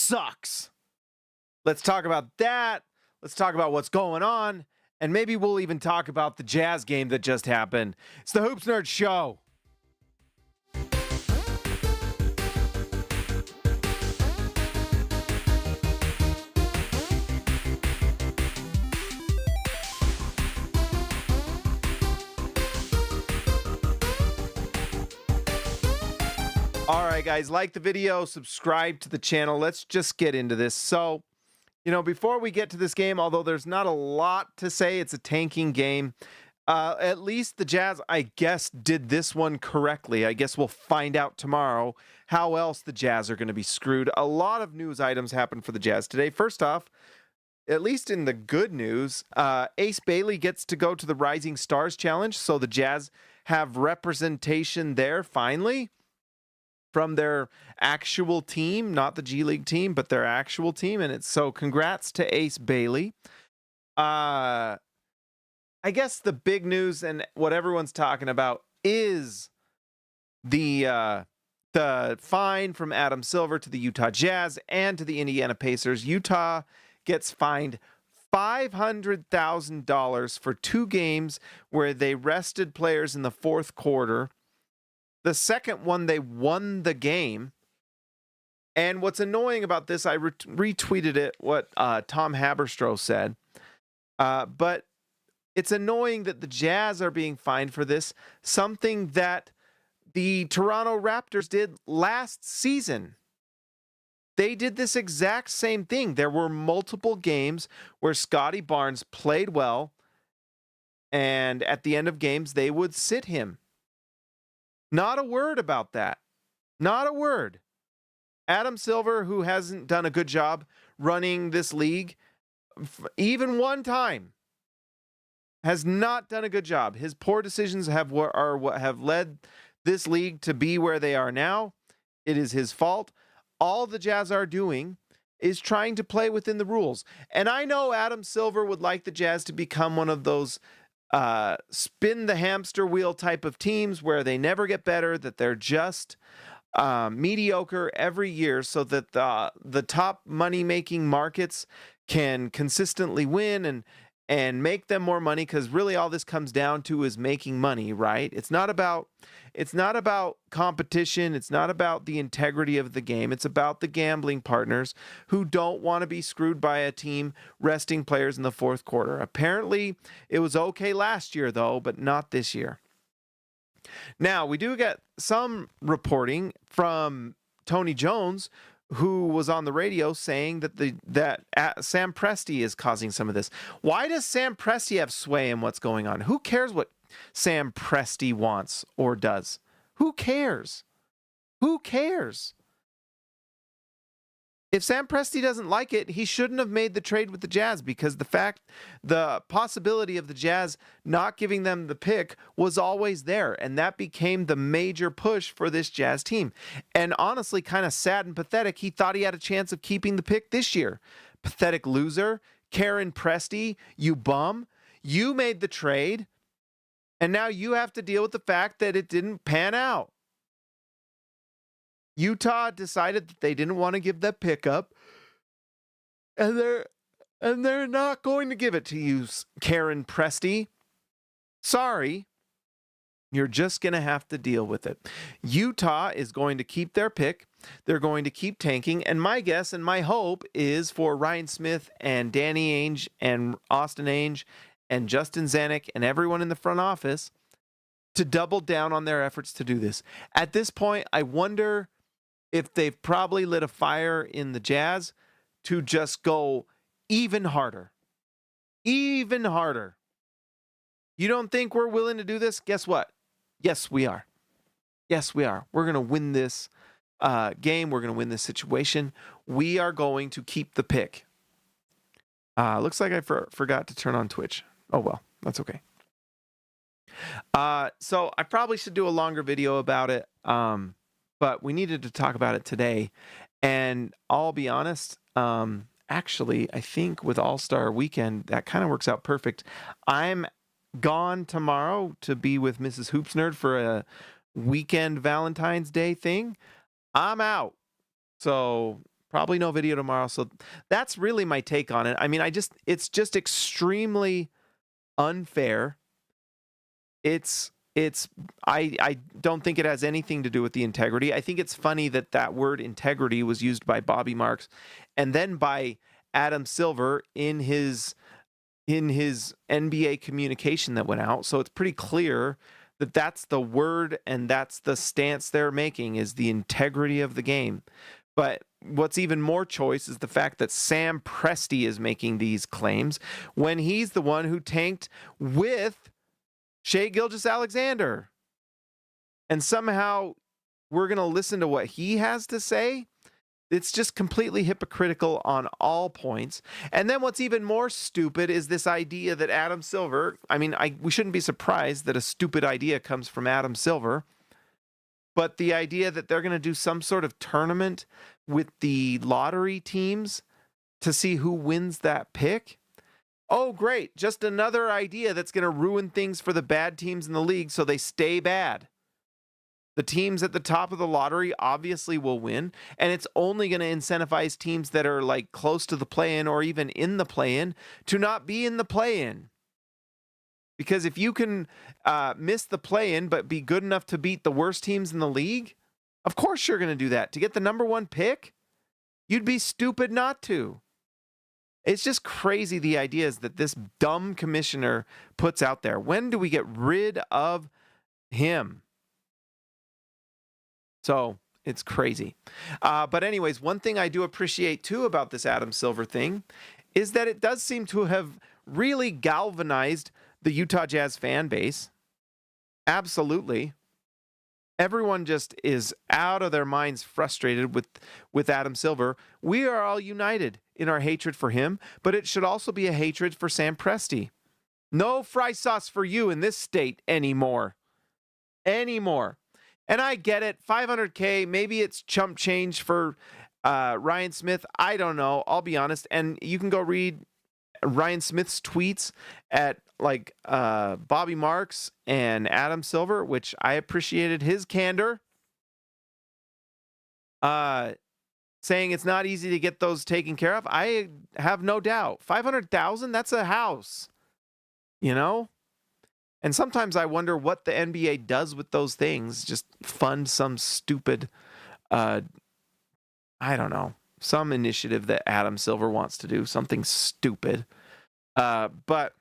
sucks. Let's talk about that. Let's talk about what's going on. And maybe we'll even talk about the Jazz game that just happened. It's the Hoops Nerd Show. All right, guys, like the video, subscribe to the channel. Let's just get into this. So, before we get to this game, although there's not a lot to say, it's a tanking game. At least the Jazz, I guess, did this one correctly. I guess we'll find out tomorrow how else the Jazz are going to be screwed. A lot of news items happened for the Jazz today. First off, at least in the good news, Ace Bailey gets to go to the Rising Stars Challenge, so the Jazz have representation there finally from their actual team, not the G League team, but their actual team. And so congrats to Ace Bailey. I guess the big news and what everyone's talking about is the fine from Adam Silver to the Utah Jazz and to the Indiana Pacers. Utah gets fined $500,000 for 2 games where they rested players in the fourth quarter. The second one, they won the game. And what's annoying about this, I retweeted it, what Tom Haberstroh said. But it's annoying that the Jazz are being fined for this, something that the Toronto Raptors did last season. They did this exact same thing. There were multiple games where Scotty Barnes played well, and at the end of games, they would sit him. Not a word about that. Not a word. Adam Silver, who hasn't done a good job running this league, even one time, has not done a good job. His poor decisions have led this league to be where they are now. It is his fault. All the Jazz are doing is trying to play within the rules. And I know Adam Silver would like the Jazz to become one of those spin the hamster wheel type of teams where they never get better, that they're just mediocre every year so that the top money-making markets can consistently win and make them more money, because really all this comes down to is making money, right? It's not about competition. It's not about the integrity of the game. It's about the gambling partners who don't want to be screwed by a team resting players in the fourth quarter. Apparently, it was okay last year, though, but not this year. Now, we do get some reporting from Tony Jones, who was on the radio saying that Sam Presti is causing some of this. Why does Sam Presti have sway in what's going on? Who cares what Sam Presti wants or does? Who cares? Who cares? If Sam Presti doesn't like it, he shouldn't have made the trade with the Jazz, because the possibility of the Jazz not giving them the pick was always there, and that became the major push for this Jazz team. And honestly, kind of sad and pathetic, he thought he had a chance of keeping the pick this year. Pathetic loser. Karen Presti, you bum. You made the trade, and now you have to deal with the fact that it didn't pan out. Utah decided that they didn't want to give that pick up, and they're not going to give it to you, Karen Presti. Sorry. You're just going to have to deal with it. Utah is going to keep their pick. They're going to keep tanking, and my guess and my hope is for Ryan Smith and Danny Ainge and Austin Ainge and Justin Zanuck and everyone in the front office to double down on their efforts to do this. At this point, I wonder if they've probably lit a fire in the Jazz to just go even harder. Even harder. You don't think we're willing to do this? Guess what? Yes, we are. Yes, we are. We're going to win this game. We're going to win this situation. We are going to keep the pick. Looks like I forgot to turn on Twitch. Oh, well, that's okay. So I probably should do a longer video about it. But we needed to talk about it today. And I'll be honest, actually, I think with All-Star Weekend, that kind of works out perfect. I'm gone tomorrow to be with Mrs. Hoops Nerd for a weekend Valentine's Day thing. I'm out. So Probably no video tomorrow. So that's really my take on it. I mean, it's just extremely unfair. I don't think it has anything to do with the integrity. I think it's funny that word integrity was used by Bobby Marks and then by Adam Silver in his NBA communication that went out. So it's pretty clear that that's the word and that's the stance they're making, is the integrity of the game. But what's even more choice is the fact that Sam Presti is making these claims when he's the one who tanked with Shai Gilgeous-Alexander. And somehow we're going to listen to what he has to say. It's just completely hypocritical on all points. And then what's even more stupid is this idea that Adam Silver, I mean, we shouldn't be surprised that a stupid idea comes from Adam Silver, but the idea that they're going to do some sort of tournament with the lottery teams to see who wins that pick. Oh, great. Just another idea that's going to ruin things for the bad teams in the league so they stay bad. The teams at the top of the lottery obviously will win, and it's only going to incentivize teams that are like close to the play-in or even in the play-in to not be in the play-in. Because if you can miss the play-in but be good enough to beat the worst teams in the league, of course you're going to do that. To get the number one pick, you'd be stupid not to. It's just crazy, the ideas that this dumb commissioner puts out there. When do we get rid of him? So it's crazy. But anyways, one thing I do appreciate too about this Adam Silver thing is that it does seem to have really galvanized the Utah Jazz fan base. Absolutely. Everyone just is out of their minds frustrated with Adam Silver. We are all united in our hatred for him, but it should also be a hatred for Sam Presti. No fry sauce for you in this state anymore. And I get it, $500K, maybe it's chump change for Ryan Smith. I don't know, I'll be honest. And you can go read Ryan Smith's tweets at like Bobby Marks and Adam Silver, which I appreciated his candor. Saying it's not easy to get those taken care of. I have no doubt. $500,000, that's a house, you know? And sometimes I wonder what the NBA does with those things. Just fund some stupid, I don't know, some initiative that Adam Silver wants to do, something stupid. But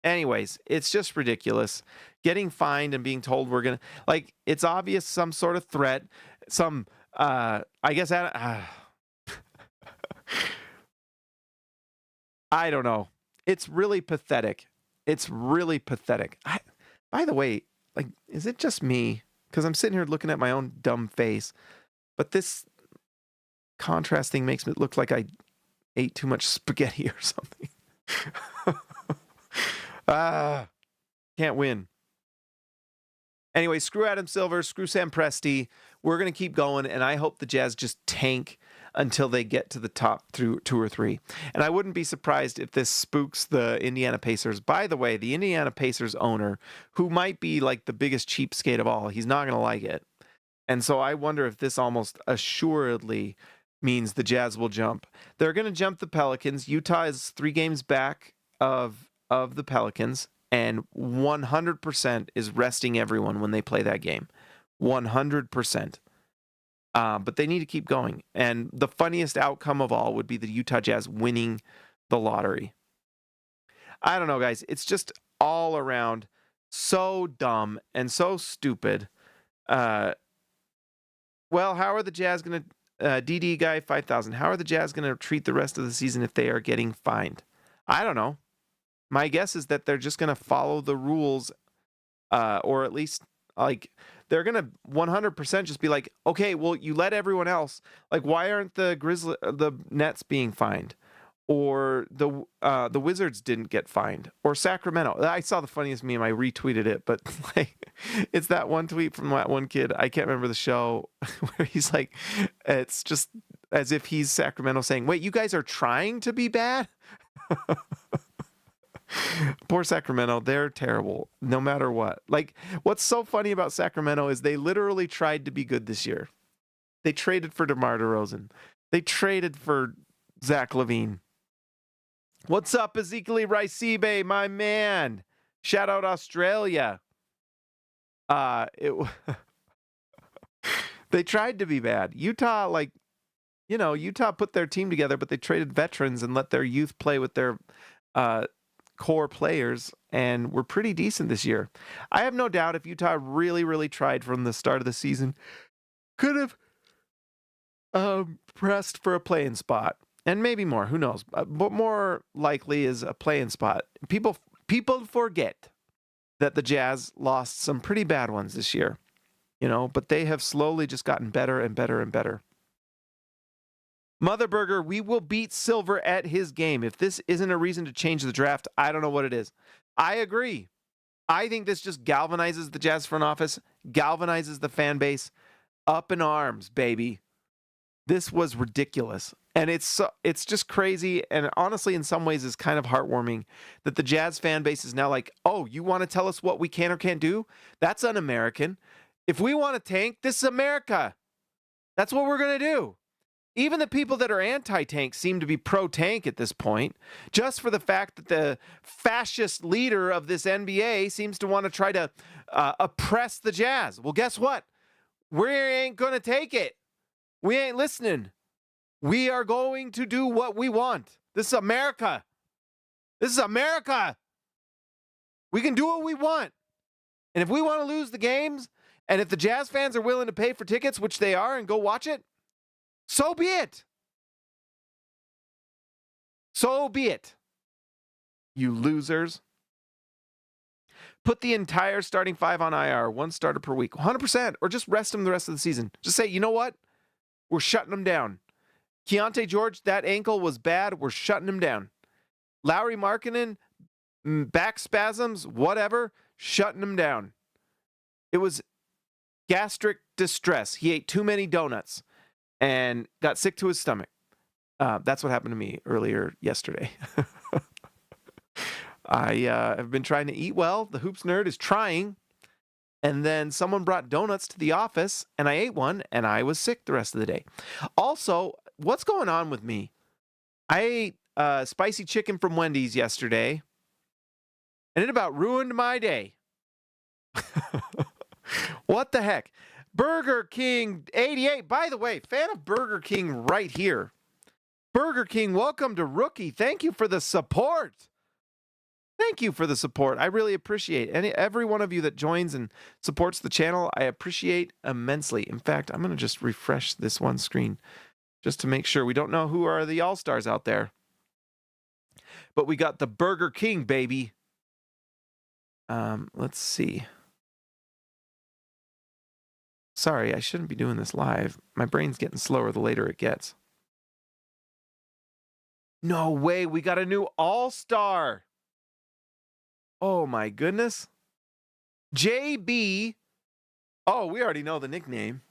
anyways, it's just ridiculous. Getting fined and being told we're going to, like, it's obvious some sort of threat, some, I guess, I don't know. It's really pathetic. It's really pathetic. By the way, like, is it just me? Because I'm sitting here looking at my own dumb face. But this contrast thing makes me look like I ate too much spaghetti or something. Can't win. Anyway, screw Adam Silver, screw Sam Presti. We're going to keep going, and I hope the Jazz just tank until they get to the top through 2 or 3. And I wouldn't be surprised if this spooks the Indiana Pacers. By the way, the Indiana Pacers owner, who might be like the biggest cheapskate of all, he's not going to like it. And so I wonder if this almost assuredly means the Jazz will jump. They're going to jump the Pelicans. Utah is 3 games back of the Pelicans, and 100% is resting everyone when they play that game. 100%. But they need to keep going. And the funniest outcome of all would be the Utah Jazz winning the lottery. I don't know, guys. It's just all around so dumb and so stupid. Well, how are the Jazz going to, DD guy 5,000, how are the Jazz going to treat the rest of the season if they are getting fined? I don't know. My guess is that they're just going to follow the rules, or at least, like, they're going to 100% just be like, okay, well, you let everyone else, like, why aren't the Nets being fined? Or the Wizards didn't get fined, or Sacramento. I saw the funniest meme. I retweeted it, but like, it's that one tweet from that one kid. I can't remember the show where he's like, it's just as if he's Sacramento saying, wait, you guys are trying to be bad? Poor Sacramento. They're terrible no matter what. Like, what's so funny about Sacramento is they literally tried to be good this year. They traded for DeMar DeRozan. They traded for Zach LaVine. What's up, Ezekiel Raisibe, my man? Shout out Australia. They tried to be bad. Utah, Utah put their team together, but they traded veterans and let their youth play with their core players, and were pretty decent this year. I have no doubt if Utah really, really tried from the start of the season, could have pressed for a play-in spot, and maybe more. Who knows? But more likely is a play-in spot. People forget that the Jazz lost some pretty bad ones this year, but they have slowly just gotten better and better and better. Mother Burger, we will beat Silver at his game. If this isn't a reason to change the draft, I don't know what it is. I agree. I think this just galvanizes the Jazz front office, galvanizes the fan base. Up in arms, baby. This was ridiculous. And it's just crazy. And honestly, in some ways, it's kind of heartwarming that the Jazz fan base is now like, oh, you want to tell us what we can or can't do? That's un-American. If we want to tank, this is America. That's what we're going to do. Even the people that are anti-tank seem to be pro-tank at this point, just for the fact that the fascist leader of this NBA seems to want to try to oppress the Jazz. Well, guess what? We ain't going to take it. We ain't listening. We are going to do what we want. This is America. This is America. We can do what we want. And if we want to lose the games, and if the Jazz fans are willing to pay for tickets, which they are, and go watch it, so be it. So be it. You losers. Put the entire starting five on IR, one starter per week, 100%, or just rest them the rest of the season. Just say, you know what? We're shutting them down. Keontae George, that ankle was bad. We're shutting him down. Lauri Markkanen, back spasms, whatever, shutting him down. It was gastric distress. He ate too many donuts and got sick to his stomach. That's what happened to me earlier yesterday. I have been trying to eat well. The Hoops Nerd is trying. And then someone brought donuts to the office, and I ate one, and I was sick the rest of the day. Also, what's going on with me? I ate spicy chicken from Wendy's yesterday, and it about ruined my day. What the heck? Burger King 88. By the way, fan of Burger King right here. Burger King, welcome to Rookie. Thank you for the support. Thank you for the support. I really appreciate every one of you that joins and supports the channel. I appreciate immensely. In fact, I'm going to just refresh this one screen just to make sure. We don't know who are the all-stars out there. But we got the Burger King, baby. Let's see. Sorry, I shouldn't be doing this live. My brain's getting slower the later it gets. No way, we got a new all-star. Oh my goodness. JB. Oh, we already know the nickname.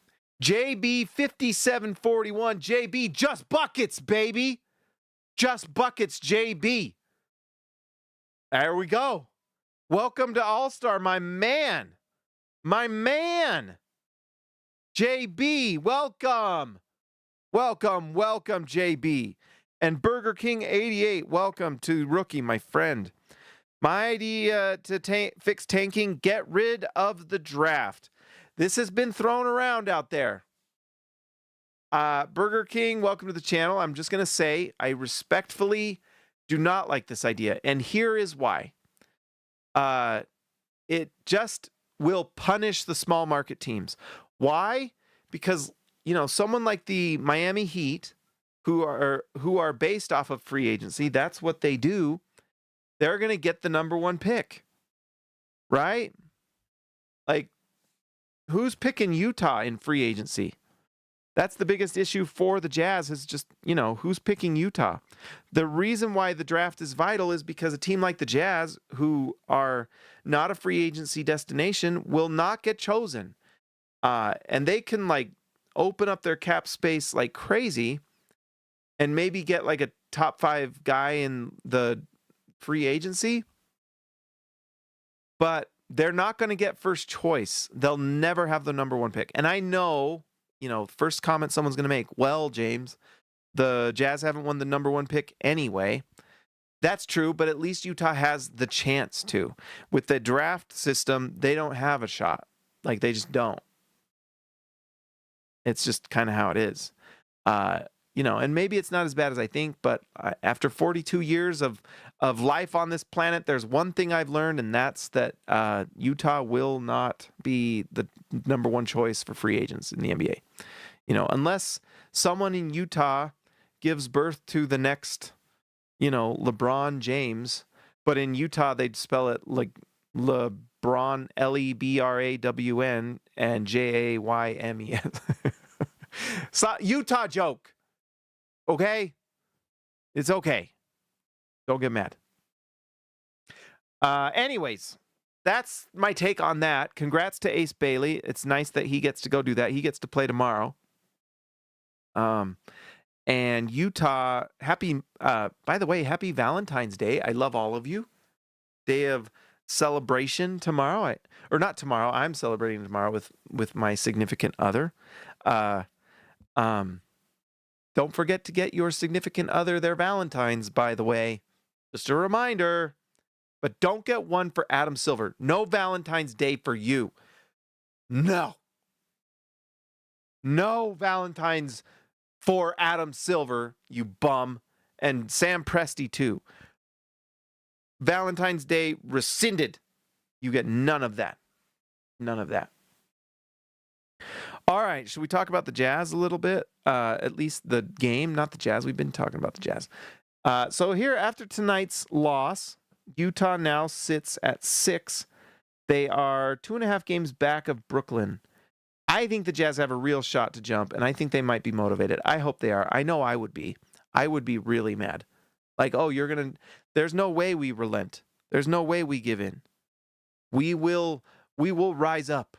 JB5741. JB, just buckets, baby. Just buckets, JB. There we go. Welcome to All-Star, my man. My man. JB, welcome. Welcome, welcome, JB. And Burger King 88, welcome to Rookie, my friend. My idea to fix tanking, get rid of the draft. This has been thrown around out there. Burger King, welcome to the channel. I'm just going to say I respectfully do not like this idea. And here is why. It just will punish the small market teams. Why? Because, someone like the Miami Heat, who are based off of free agency, that's what they do. They're going to get the number one pick, right? Like, who's picking Utah in free agency? That's the biggest issue for the Jazz is just, who's picking Utah? The reason why the draft is vital is because a team like the Jazz, who are not a free agency destination, will not get chosen. And they can, open up their cap space like crazy and maybe get, a top 5 guy in the free agency, but they're not going to get first choice. They'll never have the number one pick. And I know, first comment someone's going to make, well, James, The Jazz haven't won the number 1 pick anyway. That's true, but at least Utah has the chance to. With the draft system, they don't have a shot. Like, they just don't. It's just kind of how it is. And maybe it's not as bad as I think, but after 42 years of life on this planet, there's one thing I've learned, and that's that Utah will not be the number 1 choice for free agents in the NBA. Unless someone in Utah gives birth to the next, LeBron James, but in Utah they'd spell it like LeBron, Lebrawn, and Jaymes. So, Utah joke. Okay? It's okay. Don't get mad. Anyways, that's my take on that. Congrats to Ace Bailey. It's nice that he gets to go do that. He gets to play tomorrow. And Utah, by the way, happy Valentine's Day. I love all of you. Day of celebration tomorrow. Not tomorrow. I'm celebrating tomorrow with my significant other. Don't forget to get your significant other their Valentines, by the way. Just a reminder. But don't get one for Adam Silver. No Valentine's Day for you. No. No Valentine's for Adam Silver, you bum. And Sam Presti, too. Valentine's Day rescinded. You get none of that. None of that. All right, should we talk about the Jazz a little bit? At least the game, not the Jazz. We've been talking about the Jazz. So here, after tonight's loss, Utah now sits at 6. They are 2.5 games back of Brooklyn. I think the Jazz have a real shot to jump, and I think they might be motivated. I hope they are. I know I would be. I would be really mad. Like, oh, there's no way we relent. There's no way we give in. We will rise up.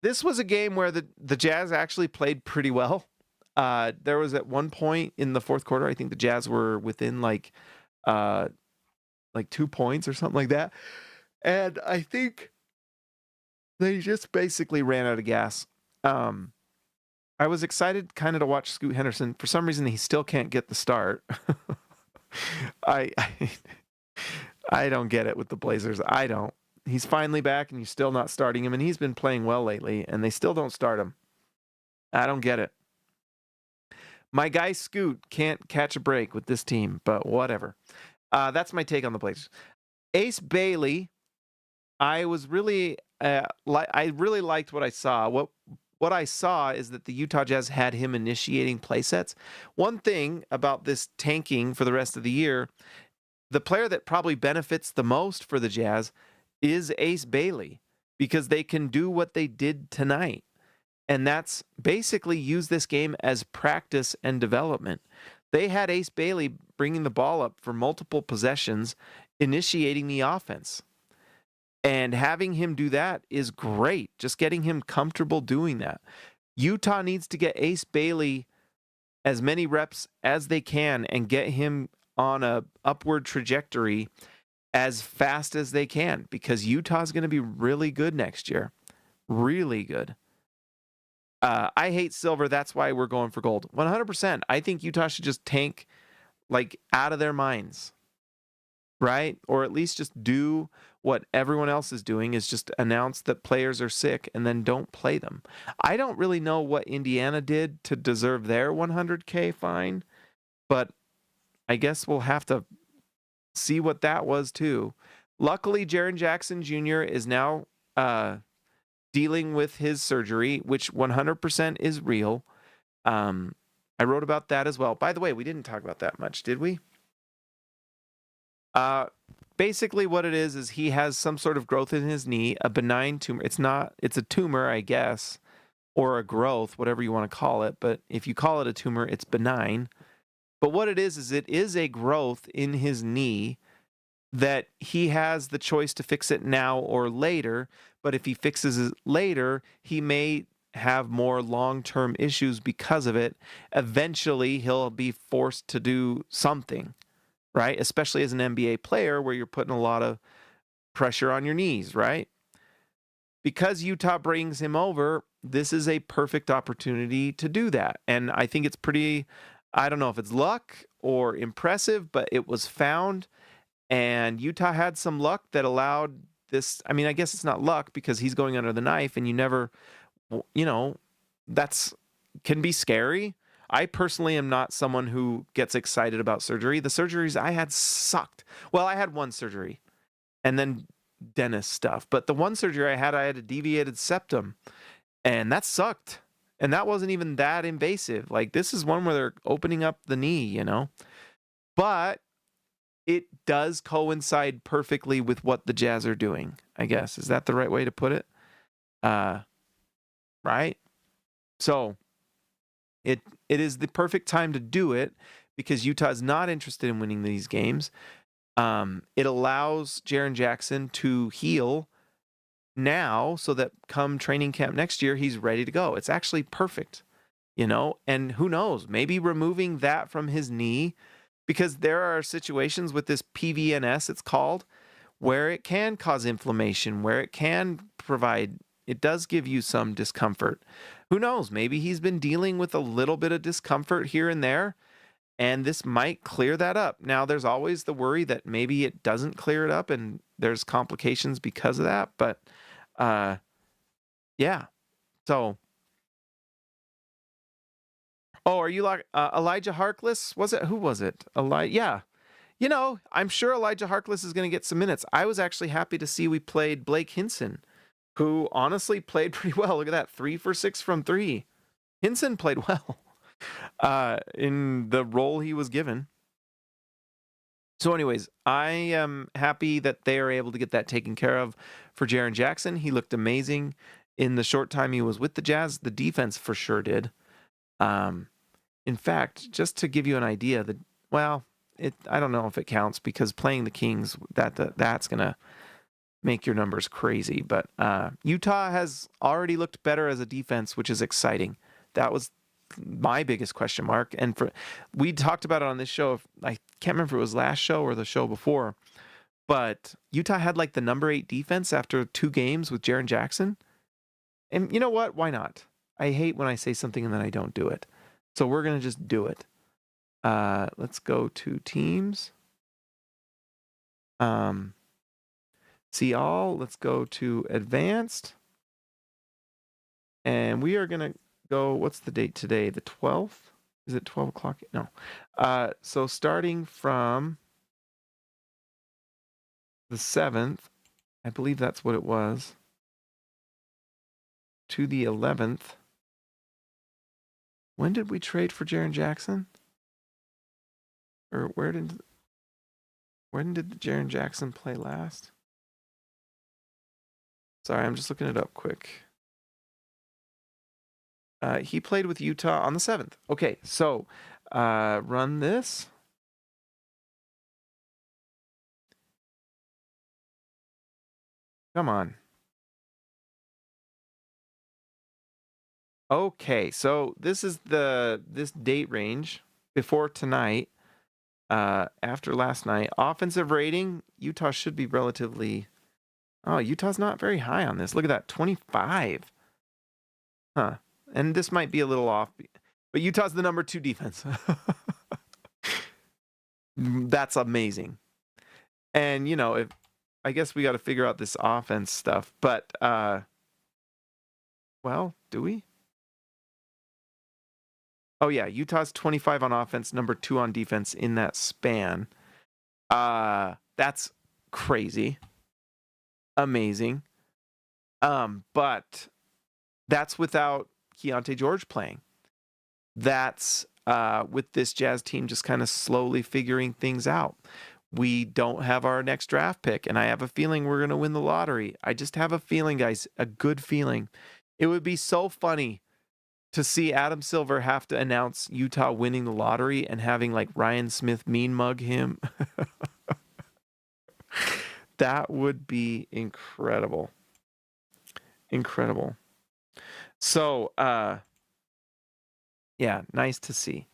This was a game where the Jazz actually played pretty well. There was at one point in the fourth quarter, I think the Jazz were within like 2 points or something like that. And I think they just basically ran out of gas. I was excited kind of to watch Scoot Henderson. For some reason, he still can't get the start. I don't get it with the Blazers. I don't. He's finally back, and you're still not starting him, and he's been playing well lately, and they still don't start him. I don't get it. My guy Scoot can't catch a break with this team, but whatever. That's my take on the Blazers. Ace Bailey, I really liked what I saw. What I saw is that the Utah Jazz had him initiating play sets. One thing about this tanking for the rest of the year, the player that probably benefits the most for the Jazz is Ace Bailey, because they can do what they did tonight. And that's basically use this game as practice and development. They had Ace Bailey bringing the ball up for multiple possessions, initiating the offense. And having him do that is great. Just getting him comfortable doing that. Utah needs to get Ace Bailey as many reps as they can and get him on a upward trajectory as fast as they can, because Utah's going to be really good next year. Really good. I hate silver. That's why we're going for gold. 100%. I think Utah should just tank like out of their minds. Right? Or at least just do what everyone else is doing, is just announce that players are sick and then don't play them. I don't really know what Indiana did to deserve their $100K fine, but I guess we'll have to see what that was too. Luckily, Jiren Jackson Jr. is now dealing with his surgery, which 100% is real. I wrote about that as well. By the way, we didn't talk about that much, did we? Basically what it is he has some sort of growth in his knee, a benign tumor. It's a tumor, I guess, or a growth, whatever you want to call it. But if you call it a tumor, it's benign. But what it is it is a growth in his knee that he has the choice to fix it now or later. But if he fixes it later, he may have more long-term issues because of it. Eventually, he'll be forced to do something, right? Especially as an NBA player where you're putting a lot of pressure on your knees, right? because Utah brings him over, this is a perfect opportunity to do that. And I think it's pretty, I don't know if it's luck or impressive, but it was found. And Utah had some luck that allowed this. I mean, I guess it's not luck because he's going under the knife and you never, that's can be scary. I personally am not someone who gets excited about surgery. The surgeries I had sucked. Well, I had one surgery and then dentist stuff. But the one surgery I had a deviated septum, and that sucked. And that wasn't even that invasive. Like, this is one where they're opening up the knee, But it does coincide perfectly with what the Jazz are doing, I guess. Is that the right way to put it? Right? So it is the perfect time to do it because Utah is not interested in winning these games. It allows Jiren Jackson to heal now so that come training camp next year, he's ready to go. It's actually perfect, and who knows, maybe removing that from his knee, because there are situations with this PVNS, it's called, where it can cause inflammation, where it does give you some discomfort. Who knows? Maybe he's been dealing with a little bit of discomfort here and there, and this might clear that up. Now, there's always the worry that maybe it doesn't clear it up and there's complications because of that. But, yeah. So, are you like Elijah Harkless? Who was it? Yeah. I'm sure Elijah Harkless is going to get some minutes. I was actually happy to see we played Blake Hinson, who honestly played pretty well. Look at that, 3 for 6 from 3. Hinson played well in the role he was given. So anyways, I am happy that they are able to get that taken care of for Jiren Jackson. He looked amazing in the short time he was with the Jazz. The defense for sure did. In fact, just to give you an idea, I don't know if it counts because playing the Kings, that's going to make your numbers crazy. But Utah has already looked better as a defense, which is exciting. That was my biggest question mark. And we talked about it on this show. I can't remember if it was last show or the show before, but Utah had like the number 8 defense after 2 games with Jiren Jackson. And you know what? Why not? I hate when I say something and then I don't do it. So we're going to just do it. Let's go to teams. See all. Let's go to advanced. And we are going to go, what's the date today? The 12th? Is it 12 o'clock? No. So starting from the 7th, I believe that's what it was, to the 11th. When did we trade for Jiren Jackson? Or when did Jiren Jackson play last? Sorry, I'm just looking it up quick. He played with Utah on the 7th. Okay, so run this. Come on. Okay, so this is this date range before tonight, after last night. Offensive rating, Utah should be relatively... Oh, Utah's not very high on this. Look at that, 25. Huh. And this might be a little off, but Utah's the number 2 defense. That's amazing. And, I guess we got to figure out this offense stuff, but, well, do we? Oh, yeah, Utah's 25 on offense, number 2 on defense in that span. That's crazy. Amazing. But that's without Keontae George playing. That's with this Jazz team just kind of slowly figuring things out. We don't have our next draft pick, and I have a feeling we're going to win the lottery. I just have a feeling, guys, a good feeling. It would be so funny to see Adam Silver have to announce Utah winning the lottery and having like Ryan Smith mean mug him. That would be incredible. Incredible. So, yeah, nice to see.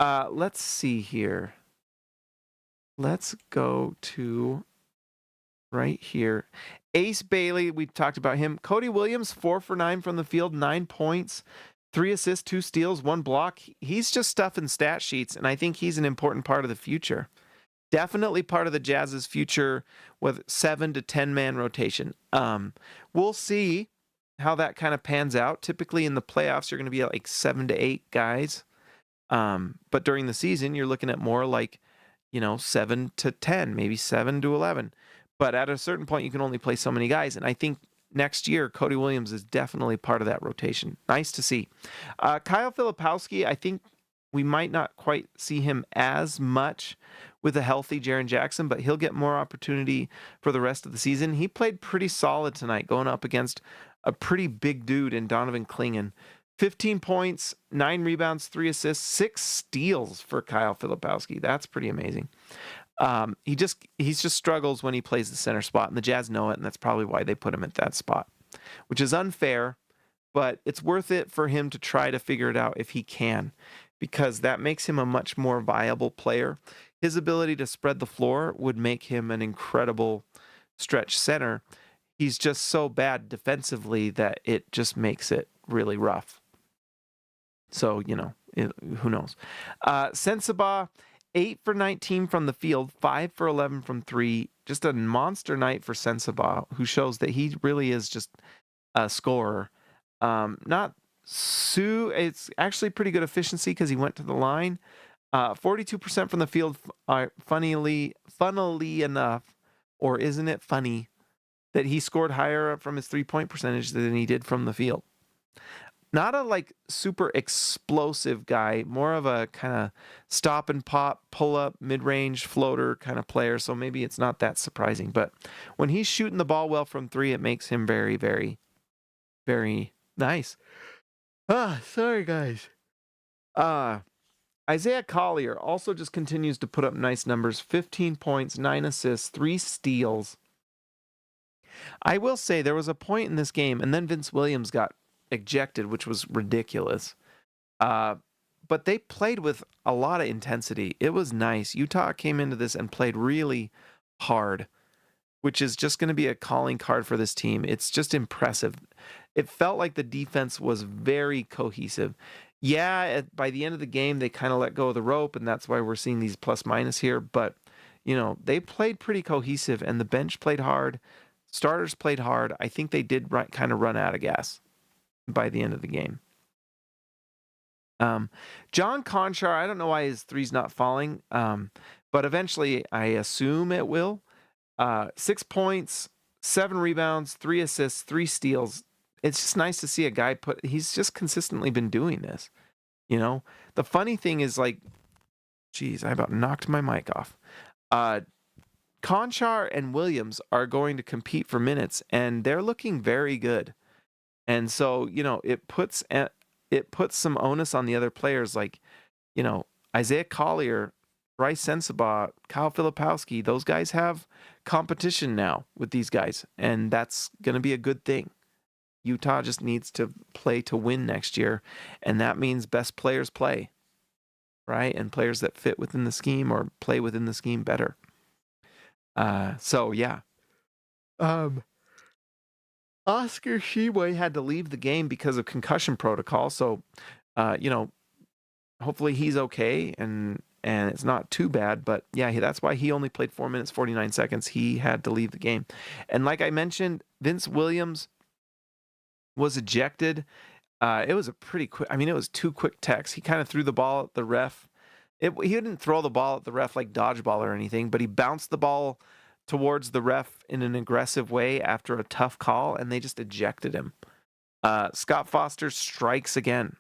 Let's see here. Let's go to right here. Ace Bailey, we talked about him. Cody Williams, 4 for 9 from the field, 9 points, 3 assists, 2 steals, 1 block. He's just stuffing stat sheets, and I think he's an important part of the future. Definitely part of the Jazz's future with 7 to 10 man rotation. We'll see how that kind of pans out. Typically in the playoffs, you're going to be at like 7 to 8 guys. But during the season, you're looking at more like, 7 to 10, maybe 7 to 11. But at a certain point, you can only play so many guys. And I think next year, Cody Williams is definitely part of that rotation. Nice to see. Kyle Filipowski, I think we might not quite see him as much with a healthy Jiren Jackson, but he'll get more opportunity for the rest of the season. He played pretty solid tonight, going up against a pretty big dude in Donovan Clingan. 15 points, 9 rebounds, 3 assists, 6 steals for Kyle Filipowski. That's pretty amazing. He just struggles when he plays the center spot, and the Jazz know it, and that's probably why they put him at that spot, which is unfair, but it's worth it for him to try to figure it out if he can, because that makes him a much more viable player. His ability to spread the floor would make him an incredible stretch center. He's just so bad defensively that it just makes it really rough. So, who knows? Sensabaugh, 8 for 19 from the field, 5 for 11 from 3. Just a monster night for Sensabaugh, who shows that he really is just a scorer. It's actually pretty good efficiency because he went to the line. 42% from the field, funnily enough, or isn't it funny that he scored higher from his 3-point percentage than he did from the field? Not a super explosive guy, more of a kind of stop and pop, pull up, mid-range floater kind of player. So maybe it's not that surprising. But when he's shooting the ball well from 3, it makes him very, very, very nice. Sorry guys. Isaiah Collier also just continues to put up nice numbers. 15 points, 9 assists, 3 steals. I will say there was a point in this game, and then Vince Williams got ejected, which was ridiculous. But they played with a lot of intensity. It was nice. Utah came into this and played really hard, which is just going to be a calling card for this team. It's just impressive. It felt like the defense was very cohesive. Yeah, by the end of the game, they kind of let go of the rope, and that's why we're seeing these plus minus here. But, they played pretty cohesive, and the bench played hard. Starters played hard. I think they did kind of run out of gas by the end of the game. John Conchar, I don't know why his three's not falling, but eventually I assume it will. 6 points, 7 rebounds, 3 assists, 3 steals. It's just nice to see a guy he's just consistently been doing this. The funny thing is I about knocked my mic off. Conchar and Williams are going to compete for minutes, and they're looking very good. And so, it puts some onus on the other players Isaiah Collier, Bryce Sensabaugh, Kyle Filipowski. Those guys have competition now with these guys, and that's going to be a good thing. Utah just needs to play to win next year, and that means best players play, right? And players that fit within the scheme or play within the scheme better. So, yeah. Oscar Tshiebwe had to leave the game because of concussion protocol. So, hopefully he's okay and it's not too bad. But yeah, that's why he only played 4 minutes, 49 seconds. He had to leave the game. And like I mentioned, Vince Williams was ejected. It was a pretty quick, it was 2 quick techs. He kind of threw the ball at the ref. He didn't throw the ball at the ref like dodgeball or anything, but he bounced the ball towards the ref in an aggressive way after a tough call, and they just ejected him. Scott Foster strikes again.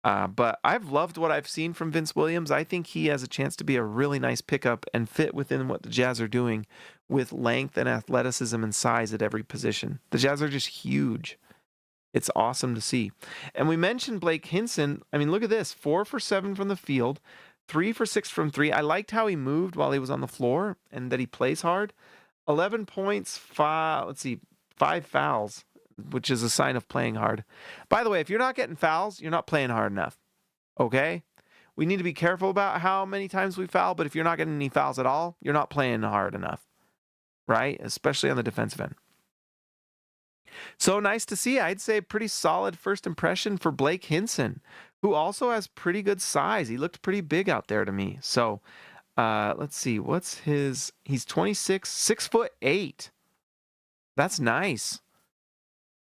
But I've loved what I've seen from Vince Williams. I think he has a chance to be a really nice pickup and fit within what the Jazz are doing with length and athleticism and size at every position. The Jazz are just huge. It's awesome to see. And we mentioned Blake Hinson. Look at this. 4 for 7 from the field. 3 for 6 from 3. I liked how he moved while he was on the floor and that he plays hard. 11 points, 5 fouls, which is a sign of playing hard. By the way, if you're not getting fouls, you're not playing hard enough. Okay? We need to be careful about how many times we foul, but if you're not getting any fouls at all, you're not playing hard enough. right? Especially on the defensive end. So nice to see. I'd say pretty solid first impression for Blake Hinson, who also has pretty good size. He looked pretty big out there to me. So let's see. What's his? He's 26, 6'8". That's nice.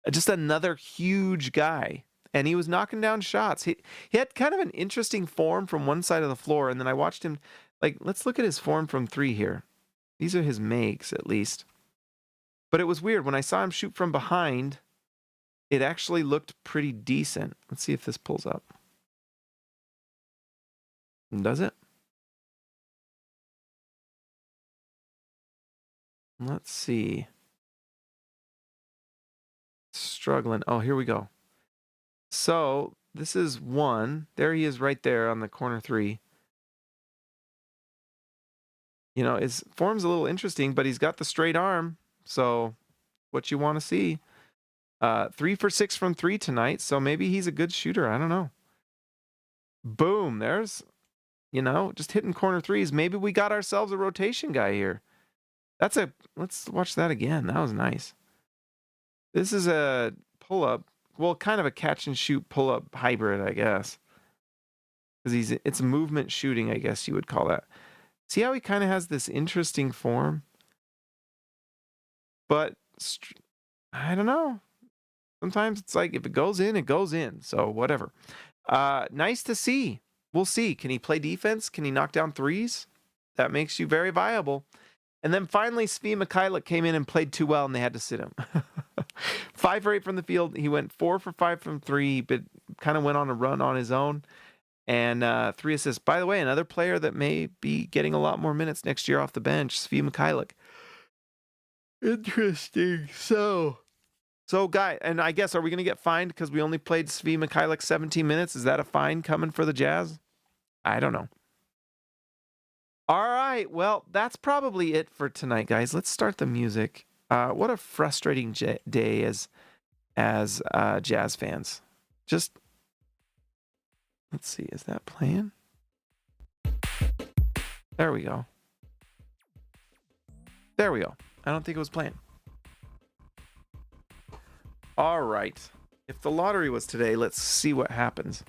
Just another huge guy. And he was knocking down shots. He had kind of an interesting form from one side of the floor. And then I watched him, like, let's look at his form from three here. These are his makes, at least. But it was weird. When I saw him shoot from behind, it actually looked pretty decent. Let's see if this pulls up. Does it? Let's see. Struggling. Oh, here we go. So this is one. There he is right there on the corner three. You know, his form's a little interesting, but he's got the straight arm. So what you want to see. 3 for 6 from three tonight. So maybe he's a good shooter. I don't know. Boom. There's, you know, just hitting corner threes. Maybe we got ourselves a rotation guy here. Let's watch that again. That was nice. This is a pull-up. Well, kind of a catch and shoot pull-up hybrid, I guess. Because it's movement shooting, I guess you would call that. See how he kind of has this interesting form? But I don't know. Sometimes it's like if it goes in, it goes in. So whatever. Nice to see. We'll see. Can he play defense? Can he knock down threes? That makes you very viable. And then finally, Svi Mikhailuk came in and played too well, and they had to sit him. 5 for 8 from the field. He went 4 for 5 from three, but kind of went on a run on his own. And 3 assists. By the way, another player that may be getting a lot more minutes next year off the bench, Svi Mikhailuk. Interesting. So guy, and I guess, are we going to get fined because we only played Svi Mikhailuk 17 minutes? Is that a fine coming for the Jazz? I don't know. All right. Well, that's probably it for tonight, guys. Let's start the music. What a frustrating day as Jazz fans. Just, let's see. Is that playing? There we go. There we go. I don't think it was playing. All right. If the lottery was today, let's see what happens.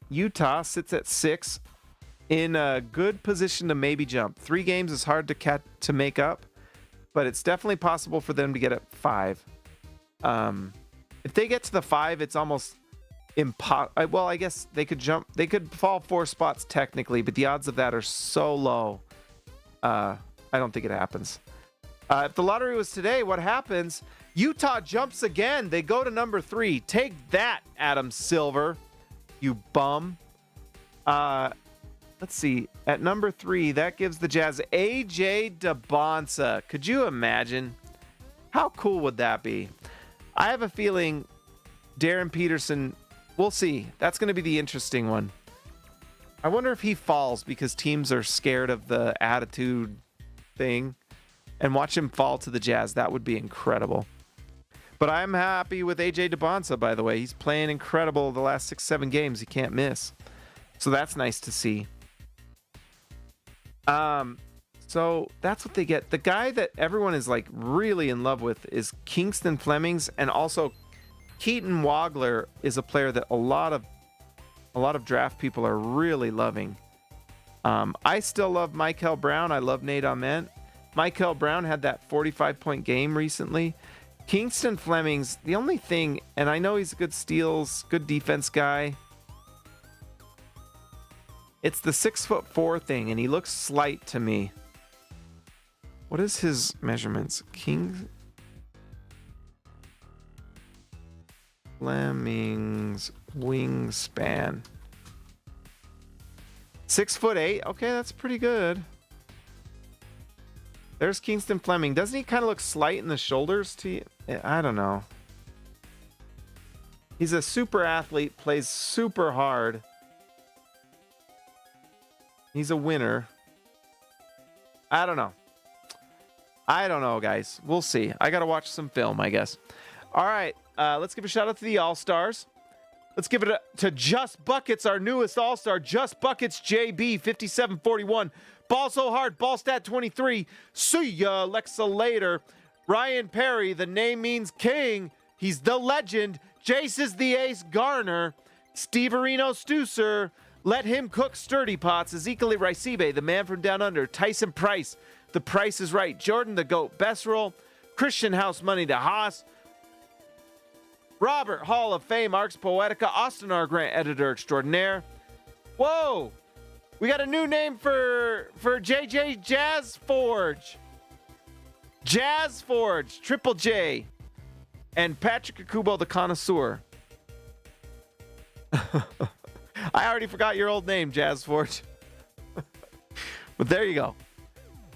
Utah sits at 6 in a good position to maybe jump. 3 games is hard to make up, but it's definitely possible for them to get at 5. If they get to the 5, it's almost impossible. Well, I guess they could jump. They could fall 4 spots technically, but the odds of that are so low. I don't think it happens. If the lottery was today, what happens? Utah jumps again. They go to number 3. Take that, Adam Silver, you bum. Let's see. At number 3, that gives the Jazz AJ DeBonsa. Could you imagine? How cool would that be? I have a feeling Darren Peterson, we'll see. That's going to be the interesting one. I wonder if he falls because teams are scared of the attitude thing, and watch him fall to the Jazz. That would be incredible. But I'm happy with AJ DeBonsa, by the way. He's playing incredible the last 6-7 games. He can't miss. So that's nice to see. So that's what they get. The guy that everyone is like really in love with is Kingston Flemings, and also Keaton Wagler is a player that a lot of draft people are really loving. I still love Michael Brown. I love Nate Ament. Michael Brown had that 45-point game recently. Kingston Flemings, the only thing, and I know he's a good steals, good defense guy. It's the 6'4" thing, and he looks slight to me. What is his measurements? Fleming's wingspan. 6'8". Okay, that's pretty good. There's Kingston Fleming. Doesn't he kind of look slight in the shoulders to you? I don't know. He's a super athlete, plays super hard. He's a winner. I don't know. I don't know, guys. We'll see. I got to watch some film, I guess. All right. Let's give a shout out to the All-Stars. Let's give it to Just Buckets, our newest all-star. Just Buckets JB, 5741. Ball so hard, ball stat 23. See ya, Alexa later. Ryan Perry, the name means king. He's the legend. Jace is the ace Garner. Steverino Stusser. Let him cook sturdy pots. Ezekiel Raicibe, the man from down under. Tyson Price, the price is right. Jordan the GOAT, best roll. Christian House Money to Haas. Robert Hall of Fame, Arcs Poetica. Austin R. Grant, editor extraordinaire. Whoa! We got a new name for JJ Jazz Forge. Jazz Forge, Triple J. And Patrick Akubo, the connoisseur. I already forgot your old name, Jazz Forge. But there you go.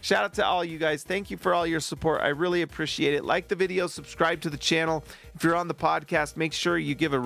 Shout out to all you guys. Thank you for all your support. I really appreciate it. Like the video, subscribe to the channel. If you're on the podcast, make sure you give a